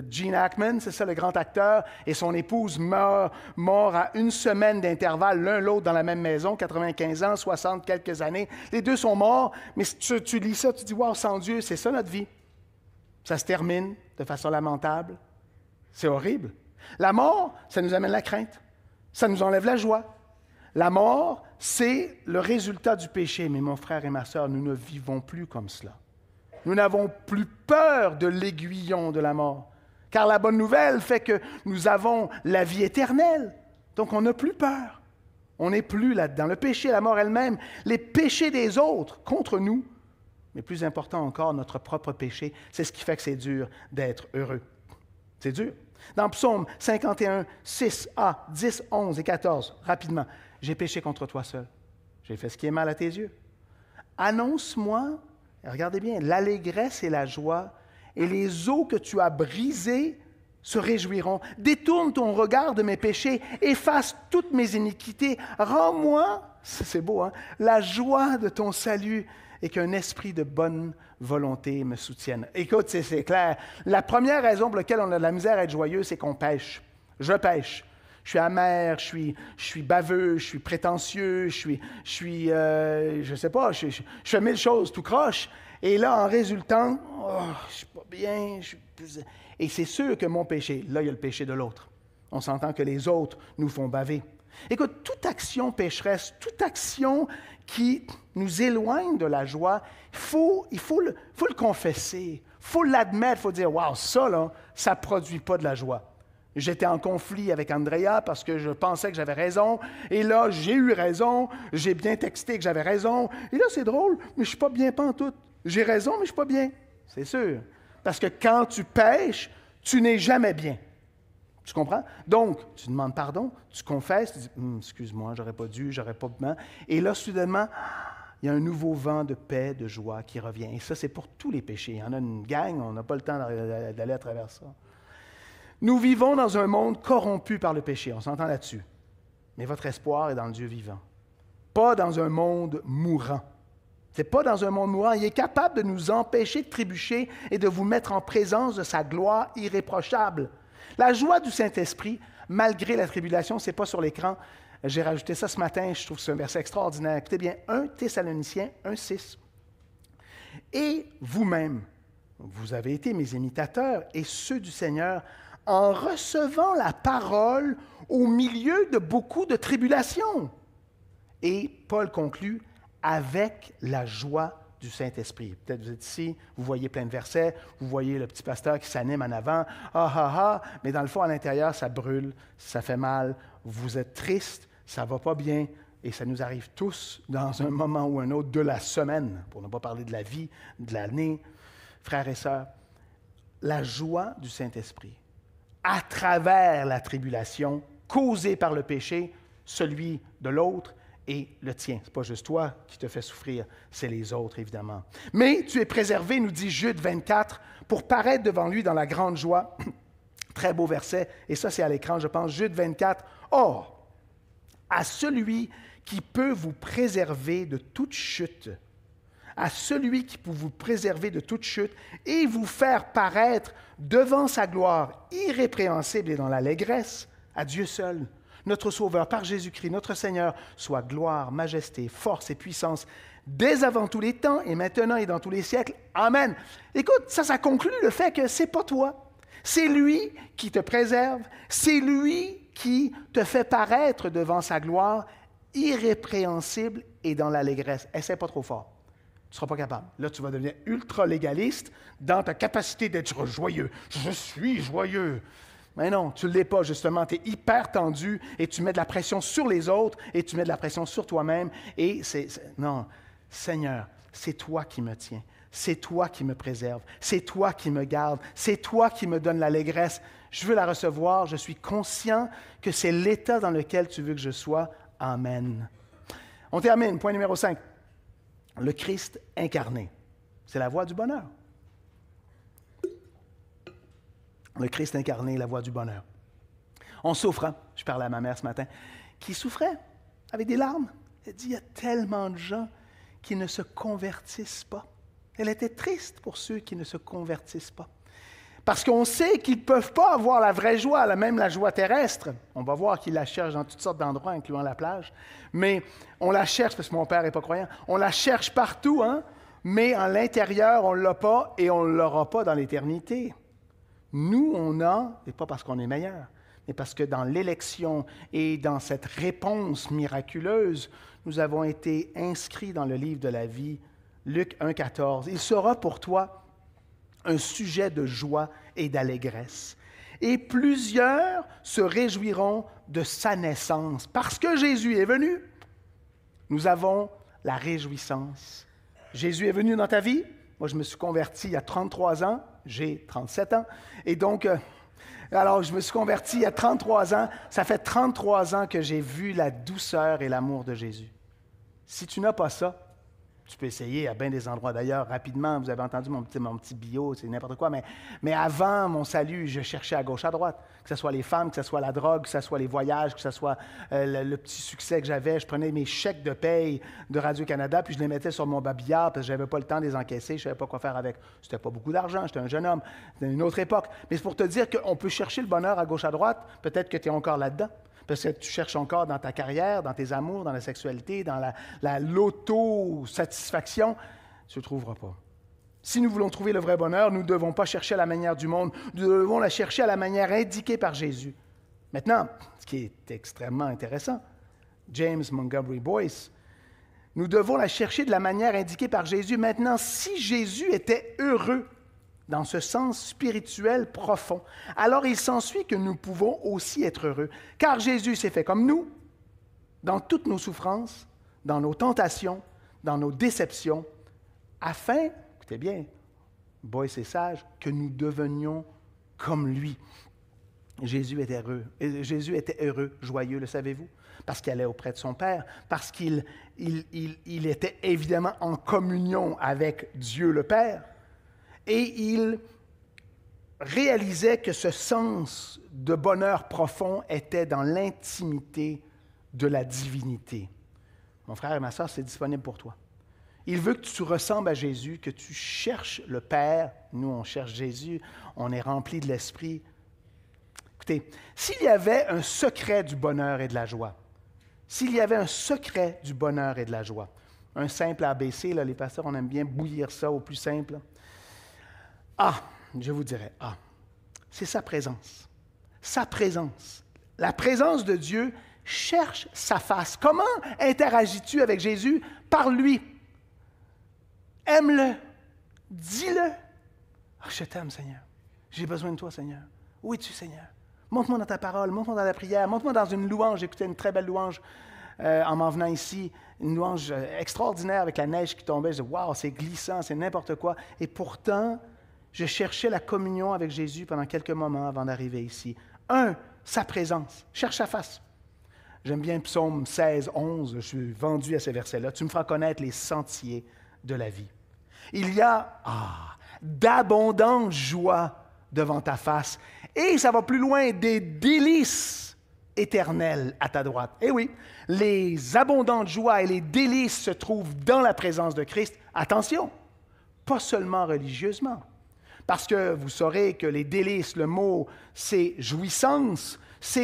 Speaker 1: Gene Hackman, c'est ça le grand acteur, et son épouse meurt à 1 semaine d'intervalle, l'un l'autre dans la même maison, 95 ans, 60, quelques années. Les deux sont morts, mais si tu lis ça, tu dis « Wow, sans Dieu, c'est ça notre vie. » Ça se termine de façon lamentable. C'est horrible. La mort, ça nous amène la crainte. Ça nous enlève la joie. La mort, c'est le résultat du péché. Mais mon frère et ma sœur, nous ne vivons plus comme cela. Nous n'avons plus peur de l'aiguillon de la mort. Car la bonne nouvelle fait que nous avons la vie éternelle. Donc, on n'a plus peur. On n'est plus là-dedans. Le péché, la mort elle-même, les péchés des autres contre nous, mais plus important encore, notre propre péché, c'est ce qui fait que c'est dur d'être heureux. C'est dur. Dans Psaume 51, 6a, 10, 11 et 14, rapidement, « J'ai péché contre toi seul. J'ai fait ce qui est mal à tes yeux. Annonce-moi, regardez bien, l'allégresse et la joie, et les eaux que tu as brisées se réjouiront. Détourne ton regard de mes péchés, efface toutes mes iniquités. Rends-moi, c'est beau, hein, la joie de ton salut et qu'un esprit de bonne volonté me soutienne. » Écoute, c'est clair. La première raison pour laquelle on a de la misère à être joyeux, c'est qu'on pêche. Je pêche. Je suis amer, je suis baveux, je suis prétentieux, je sais pas, je fais 1000 choses tout croche. Et là, en résultant, je suis pas bien, et c'est sûr que mon péché, là, il y a le péché de l'autre. On s'entend que les autres nous font baver. Écoute, toute action pécheresse, toute action qui nous éloigne de la joie, il faut le confesser, il faut l'admettre, il faut dire « Wow, ça, là, ça ne produit pas de la joie. » J'étais en conflit avec Andrea parce que je pensais que j'avais raison. Et là, j'ai eu raison. J'ai bien texté que j'avais raison. Et là, c'est drôle, mais je ne suis pas bien pantoute. J'ai raison, mais je ne suis pas bien. C'est sûr. Parce que quand tu pêches, tu n'es jamais bien. Tu comprends? Donc, tu demandes pardon, tu confesses, tu dis « Excuse-moi, j'aurais pas dû, j'aurais pas bien. » Et là, soudainement, il y a un nouveau vent de paix, de joie qui revient. Et ça, c'est pour tous les péchés. Il y en a une gang, on n'a pas le temps d'aller à travers ça. Nous vivons dans un monde corrompu par le péché, on s'entend là-dessus. Mais votre espoir est dans le Dieu vivant, pas dans un monde mourant. Ce n'est pas dans un monde mourant. Il est capable de nous empêcher de trébucher et de vous mettre en présence de sa gloire irréprochable. La joie du Saint-Esprit, malgré la tribulation, ce n'est pas sur l'écran. J'ai rajouté ça ce matin, je trouve que c'est un verset extraordinaire. Écoutez bien, 1 Thessaloniciens 1,6. « Et vous-même, vous avez été mes imitateurs et ceux du Seigneur, en recevant la parole au milieu de beaucoup de tribulations. » Et Paul conclut, « avec la joie du Saint-Esprit. Peut-être vous êtes ici, vous voyez plein de versets, vous voyez le petit pasteur qui s'anime en avant, mais dans le fond, à l'intérieur, ça brûle, ça fait mal, vous êtes triste, ça ne va pas bien, et ça nous arrive tous dans un moment ou un autre de la semaine, pour ne pas parler de la vie, de l'année. Frères et sœurs, la joie du Saint-Esprit, à travers la tribulation causée par le péché, celui de l'autre, et le tien. Ce n'est pas juste toi qui te fait souffrir, c'est les autres, évidemment. Mais tu es préservé, nous dit Jude 24, pour paraître devant lui dans la grande joie. Très beau verset, et ça c'est à l'écran, je pense, Jude 24. Or, à celui qui peut vous préserver de toute chute, à celui qui peut vous préserver de toute chute et vous faire paraître devant sa gloire irrépréhensible et dans l'allégresse, à Dieu seul, notre Sauveur, par Jésus-Christ, notre Seigneur, soit gloire, majesté, force et puissance, dès avant tous les temps et maintenant et dans tous les siècles. Amen. Écoute, ça conclut le fait que c'est pas toi. C'est lui qui te préserve, c'est lui qui te fait paraître devant sa gloire, irrépréhensible et dans l'allégresse. Essaie pas trop fort. Tu ne seras pas capable. Là, tu vas devenir ultra-légaliste dans ta capacité d'être joyeux. Je suis joyeux. Mais non, tu ne l'es pas, justement. Tu es hyper tendu et tu mets de la pression sur les autres et tu mets de la pression sur toi-même. Et non, Seigneur, c'est toi qui me tiens. C'est toi qui me préserve. C'est toi qui me garde. C'est toi qui me donne l'allégresse. Je veux la recevoir. Je suis conscient que c'est l'état dans lequel tu veux que je sois. Amen. On termine. Point numéro 5. Le Christ incarné. C'est la voie du bonheur. Le Christ incarné, la voie du bonheur. On souffre, hein? Je parlais à ma mère ce matin, qui souffrait avec des larmes. Elle dit, il y a tellement de gens qui ne se convertissent pas. Elle était triste pour ceux qui ne se convertissent pas. Parce qu'on sait qu'ils ne peuvent pas avoir la vraie joie, même la joie terrestre. On va voir qu'ils la cherchent dans toutes sortes d'endroits, incluant la plage. Mais on la cherche, parce que mon père n'est pas croyant, on la cherche partout, hein? Mais en l'intérieur, on ne l'a pas et on ne l'aura pas dans l'éternité. Nous, on a, et pas parce qu'on est meilleur, mais parce que dans l'élection et dans cette réponse miraculeuse, nous avons été inscrits dans le livre de la vie, Luc 1,14. Il sera pour toi un sujet de joie et d'allégresse. Et plusieurs se réjouiront de sa naissance. Parce que Jésus est venu, nous avons la réjouissance. Jésus est venu dans ta vie. Moi, je me suis converti il y a 33 ans. J'ai 37 ans. Et donc, alors, je me suis converti il y a 33 ans. Ça fait 33 ans que j'ai vu la douceur et l'amour de Jésus. Si tu n'as pas ça, tu peux essayer à bien des endroits. D'ailleurs, rapidement, vous avez entendu mon petit bio, c'est n'importe quoi, mais avant mon salut, je cherchais à gauche, à droite, que ce soit les femmes, que ce soit la drogue, que ce soit les voyages, que ce soit le petit succès que j'avais. Je prenais mes chèques de paye de Radio-Canada, puis je les mettais sur mon babillard, parce que je n'avais pas le temps de les encaisser, je ne savais pas quoi faire avec. C'était pas beaucoup d'argent, j'étais un jeune homme, c'était une autre époque. Mais c'est pour te dire qu'on peut chercher le bonheur à gauche, à droite, peut-être que tu es encore là-dedans. Parce que tu cherches encore dans ta carrière, dans tes amours, dans la sexualité, dans l'auto-satisfaction, tu ne le trouveras pas. Si nous voulons trouver le vrai bonheur, nous ne devons pas chercher à la manière du monde, nous devons la chercher à la manière indiquée par Jésus. Maintenant, ce qui est extrêmement intéressant, James Montgomery Boyce, nous devons la chercher de la manière indiquée par Jésus. Maintenant, si Jésus était heureux, dans ce sens spirituel profond, alors il s'ensuit que nous pouvons aussi être heureux. Car Jésus s'est fait comme nous, dans toutes nos souffrances, dans nos tentations, dans nos déceptions, afin, écoutez bien, Boyce est sage, que nous devenions comme lui. Jésus était heureux, joyeux, le savez-vous? Parce qu'il allait auprès de son Père, parce qu'il était évidemment en communion avec Dieu le Père. Et il réalisait que ce sens de bonheur profond était dans l'intimité de la divinité. Mon frère et ma sœur, c'est disponible pour toi. Il veut que tu ressembles à Jésus, que tu cherches le Père. Nous, on cherche Jésus, on est rempli de l'Esprit. Écoutez, s'il y avait un secret du bonheur et de la joie, s'il y avait un secret du bonheur et de la joie, un simple ABC, là, les pasteurs, on aime bien bouillir ça au plus simple. Je vous dirais, c'est sa présence. Sa présence. La présence de Dieu cherche sa face. Comment interagis-tu avec Jésus? Par lui. Aime-le. Dis-le. Ah, je t'aime, Seigneur. J'ai besoin de toi, Seigneur. Où es-tu, Seigneur? Montre-moi dans ta parole, montre-moi dans la prière, montre-moi dans une louange. J'écoutais une très belle louange en m'en venant ici, une louange extraordinaire avec la neige qui tombait. Je disais, waouh, c'est glissant, c'est n'importe quoi. Et pourtant, je cherchais la communion avec Jésus pendant quelques moments avant d'arriver ici. Sa présence. Cherche sa face. J'aime bien Psaume 16, 11. Je suis vendu à ces versets-là. Tu me feras connaître les sentiers de la vie. Il y a d'abondantes joies devant ta face. Et ça va plus loin, des délices éternelles à ta droite. Eh oui, les abondantes joies et les délices se trouvent dans la présence de Christ. Attention, pas seulement religieusement. Parce que vous saurez que les délices, le mot, c'est jouissance, ça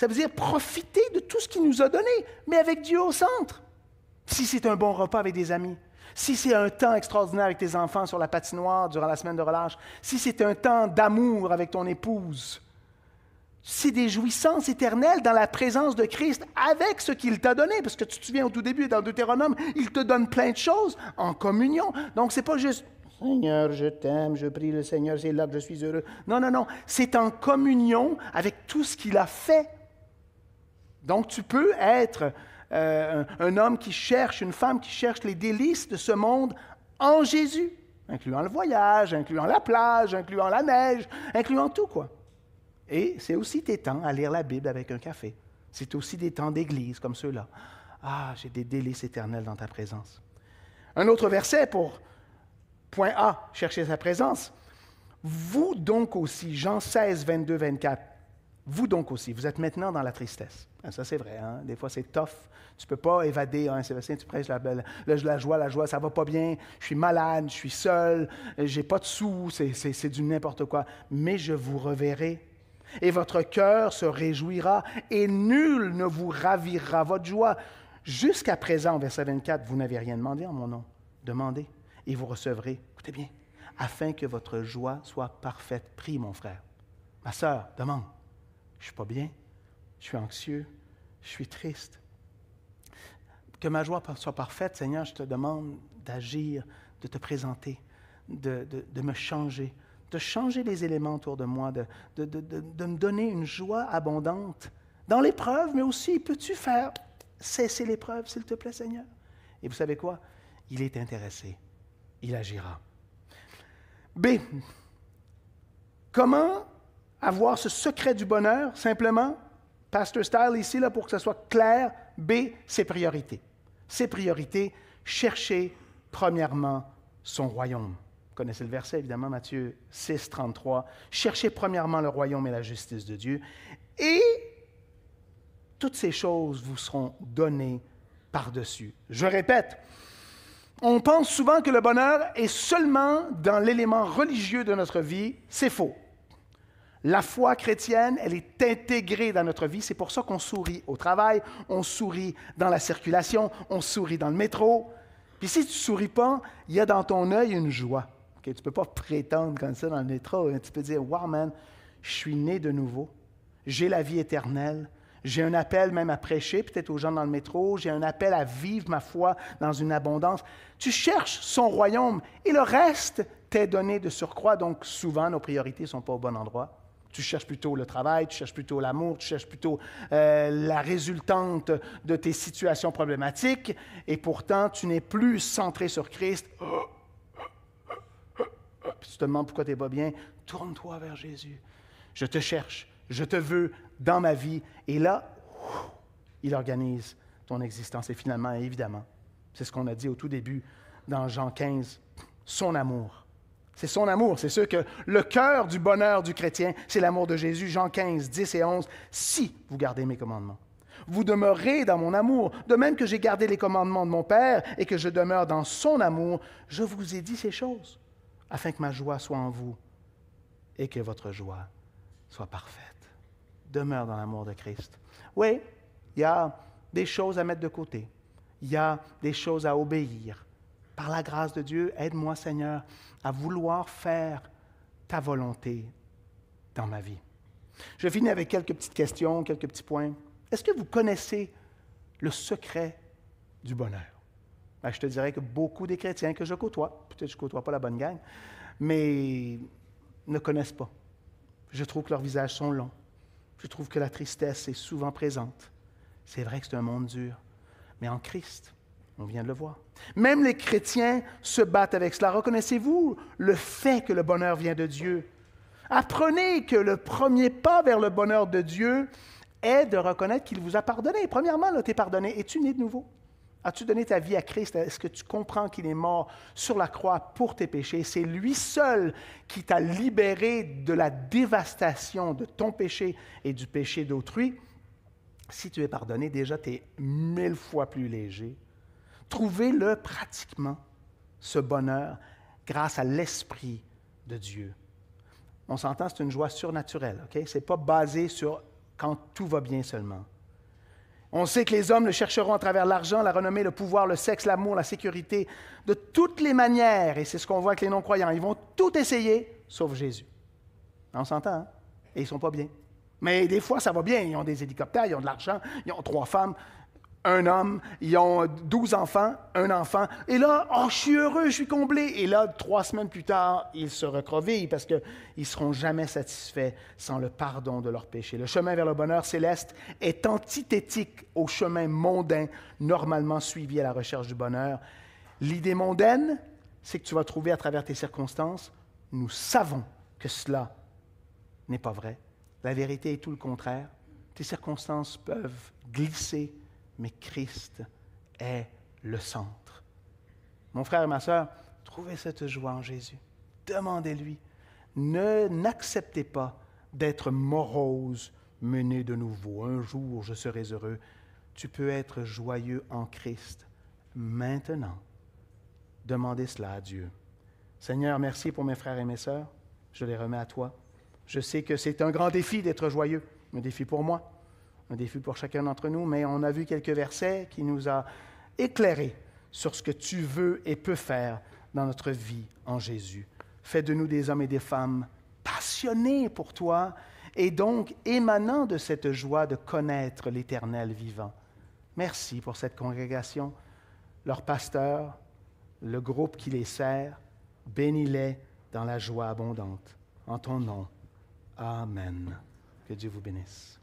Speaker 1: veut dire profiter de tout ce qu'il nous a donné, mais avec Dieu au centre. Si c'est un bon repas avec des amis, si c'est un temps extraordinaire avec tes enfants sur la patinoire durant la semaine de relâche, si c'est un temps d'amour avec ton épouse, c'est des jouissances éternelles dans la présence de Christ avec ce qu'il t'a donné. Parce que tu te souviens au tout début, dans Deutéronome, il te donne plein de choses en communion. Donc, ce n'est pas juste « Seigneur, je t'aime, je prie le Seigneur, c'est là que je suis heureux ». Non, non, non. C'est en communion avec tout ce qu'il a fait. Donc, tu peux être un homme qui cherche, une femme qui cherche les délices de ce monde en Jésus, incluant le voyage, incluant la plage, incluant la neige, incluant tout, quoi. Et c'est aussi des temps à lire la Bible avec un café. C'est aussi des temps d'église comme ceux-là. Ah, j'ai des délices éternels dans ta présence. Un autre verset pour point A, chercher sa présence. Vous donc aussi, Jean 16, 22, 24. Vous donc aussi, vous êtes maintenant dans la tristesse. Ça, c'est vrai, hein? Des fois, c'est tough. Tu ne peux pas évader. Hein? Sébastien, tu prêches la joie, ça ne va pas bien. Je suis malade, je suis seul, je n'ai pas de sous, c'est du n'importe quoi. Mais je vous reverrai. Et votre cœur se réjouira, et nul ne vous ravira votre joie. Jusqu'à présent, verset 24, vous n'avez rien demandé en mon nom. Demandez, et vous recevrez. Écoutez bien, afin que votre joie soit parfaite. Prie, mon frère. Ma sœur, demande. Je ne suis pas bien, je suis anxieux, je suis triste. Que ma joie soit parfaite, Seigneur, je te demande d'agir, de te présenter, de me changer, de changer les éléments autour de moi, de me donner une joie abondante dans l'épreuve, mais aussi, peux-tu faire cesser l'épreuve, s'il te plaît, Seigneur? Et vous savez quoi? Il est intéressé. Il agira. B. Comment avoir ce secret du bonheur? Simplement, Pastor Style ici, là, pour que ce soit clair, B, ses priorités. Ses priorités, chercher premièrement son royaume. Vous connaissez le verset, évidemment, Matthieu 6, 33. Cherchez premièrement le royaume et la justice de Dieu, et toutes ces choses vous seront données par-dessus. Je répète, on pense souvent que le bonheur est seulement dans l'élément religieux de notre vie. C'est faux. La foi chrétienne, elle est intégrée dans notre vie. C'est pour ça qu'on sourit au travail, on sourit dans la circulation, on sourit dans le métro. Puis si tu ne souris pas, il y a dans ton œil une joie. Okay? Tu ne peux pas prétendre comme ça dans le métro. Tu peux dire, « Wow, man, je suis né de nouveau. J'ai la vie éternelle. J'ai un appel même à prêcher, peut-être aux gens dans le métro. J'ai un appel à vivre ma foi dans une abondance. » Tu cherches son royaume et le reste t'est donné de surcroît. Donc souvent, nos priorités ne sont pas au bon endroit. Tu cherches plutôt le travail, tu cherches plutôt l'amour, tu cherches plutôt la résultante de tes situations problématiques, et pourtant, tu n'es plus centré sur Christ. Puis tu te demandes pourquoi tu n'es pas bien. Tourne-toi vers Jésus. Je te cherche, je te veux dans ma vie. Et là, il organise ton existence. Et finalement, évidemment, c'est ce qu'on a dit au tout début dans Jean 15, son amour. C'est son amour. C'est sûr que le cœur du bonheur du chrétien, c'est l'amour de Jésus. Jean 15, 10 et 11. Si vous gardez mes commandements, vous demeurez dans mon amour. De même que j'ai gardé les commandements de mon Père et que je demeure dans son amour, je vous ai dit ces choses, afin que ma joie soit en vous et que votre joie soit parfaite. Demeure dans l'amour de Christ. Oui, il y a des choses à mettre de côté. Il y a des choses à obéir. Par la grâce de Dieu, aide-moi, Seigneur, à vouloir faire ta volonté dans ma vie. Je finis avec quelques petites questions, quelques petits points. Est-ce que vous connaissez le secret du bonheur? Ben, je te dirais que beaucoup des chrétiens que je côtoie, peut-être que je ne côtoie pas la bonne gang, mais ne connaissent pas. Je trouve que leurs visages sont longs. Je trouve que la tristesse est souvent présente. C'est vrai que c'est un monde dur, mais en Christ, on vient de le voir. Même les chrétiens se battent avec cela. Reconnaissez-vous le fait que le bonheur vient de Dieu? Apprenez que le premier pas vers le bonheur de Dieu est de reconnaître qu'il vous a pardonné. Premièrement, tu es pardonné. Es-tu né de nouveau? As-tu donné ta vie à Christ? Est-ce que tu comprends qu'il est mort sur la croix pour tes péchés? C'est lui seul qui t'a libéré de la dévastation de ton péché et du péché d'autrui. Si tu es pardonné, déjà, tu es 1000 fois plus léger. Trouvez-le pratiquement, ce bonheur, grâce à l'Esprit de Dieu. On s'entend, c'est une joie surnaturelle. Okay? Ce n'est pas basé sur quand tout va bien seulement. On sait que les hommes le chercheront à travers l'argent, la renommée, le pouvoir, le sexe, l'amour, la sécurité, de toutes les manières, et c'est ce qu'on voit avec les non-croyants. Ils vont tout essayer, sauf Jésus. On s'entend, hein? Et ils ne sont pas bien. Mais des fois, ça va bien. Ils ont des hélicoptères, ils ont de l'argent, ils ont 3 femmes, un homme, ils ont 12 enfants, un enfant. Et là, oh, je suis heureux, je suis comblé. Et là, 3 semaines plus tard, ils se recroquevillent parce qu'ils ne seront jamais satisfaits sans le pardon de leurs péchés. Le chemin vers le bonheur céleste est antithétique au chemin mondain normalement suivi à la recherche du bonheur. L'idée mondaine, c'est que tu vas trouver à travers tes circonstances. Nous savons que cela n'est pas vrai. La vérité est tout le contraire. Tes circonstances peuvent glisser, mais Christ est le centre. Mon frère et ma sœur, trouvez cette joie en Jésus. Demandez-lui. N'acceptez pas d'être morose, menée de nouveau. Un jour, je serai heureux. Tu peux être joyeux en Christ maintenant. Demandez cela à Dieu. Seigneur, merci pour mes frères et mes sœurs. Je les remets à toi. Je sais que c'est un grand défi d'être joyeux, un défi pour moi, un défi pour chacun d'entre nous, mais on a vu quelques versets qui nous ont éclairés sur ce que tu veux et peux faire dans notre vie en Jésus. Fais de nous des hommes et des femmes passionnés pour toi et donc émanant de cette joie de connaître l'Éternel vivant. Merci pour cette congrégation, leur pasteur, le groupe qui les sert. Bénis-les dans la joie abondante. En ton nom. Amen. Que Dieu vous bénisse.